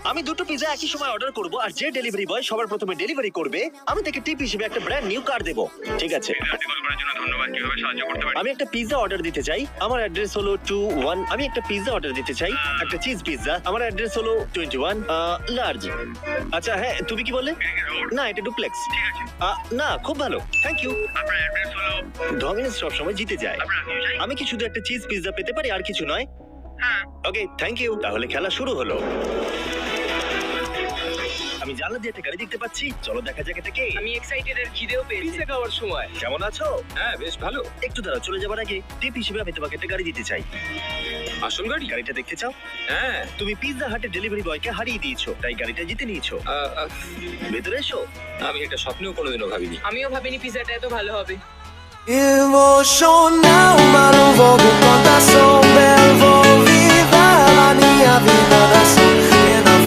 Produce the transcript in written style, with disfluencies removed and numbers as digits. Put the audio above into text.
আমি দুটো পিৎজা একই সময় অর্ডার করব, আর যে ডেলিভারি বয় সবার প্রথমে ডেলিভারি করবে আমি তাকে টিপ হিসেবে একটা ব্র্যান্ড নিউ কার দেবো। ঠিক আছে, আমি একটা পিৎজা অর্ডার দিতে চাই। আমার অ্যাড্রেস হলো 21। আমি একটা পিৎজা অর্ডার দিতে চাই, একটা চিজ পিৎজা। আমার অ্যাড্রেস হলো 21 লার্জ। আচ্ছা হ্যাঁ, তুমি কি বললে? না, এটা ডুপ্লেক্স। না, খুব ভালো, থ্যাংক ইউ। ডমিনোস সব সময় জিতে যায়। আমি কি শুধু একটা চিজ পিৎজা পেতে পারি, আর কিছু নয়? ওকে, থ্যাংক ইউ। তাহলে খেলা শুরু হলো। আমি জানলা দিয়ে একটা গাড়ি দেখতে পাচ্ছি, চলো দেখা যাক এটা কে। আমি এক্সাইটেড আর খিদেও পেয়েছি। পিৎজা খাওয়ার সময়। কেমন আছো? হ্যাঁ, বেশ ভালো। একটু দাঁড়াও, চলে যাবার আগে টিপ হিসেবে আমি তোমাকে একটা গাড়ি দিতে চাই। আসল গাড়ি? গাড়িটা দেখতে চাও? হ্যাঁ। তুমি পিৎজা হাটের ডেলিভারি বয়কে হারিয়ে দিয়েছো, তাই গাড়িটা জিতে নিয়েছো। ভেতরে এসো। আমি এটা স্বপ্নেও কোনোদিনও ভাবিনি। আমিও ভাবিনি পিজাটা এত ভালো হবে। Emocional, ma non voglio contar, son bel, vou viver la mia vida da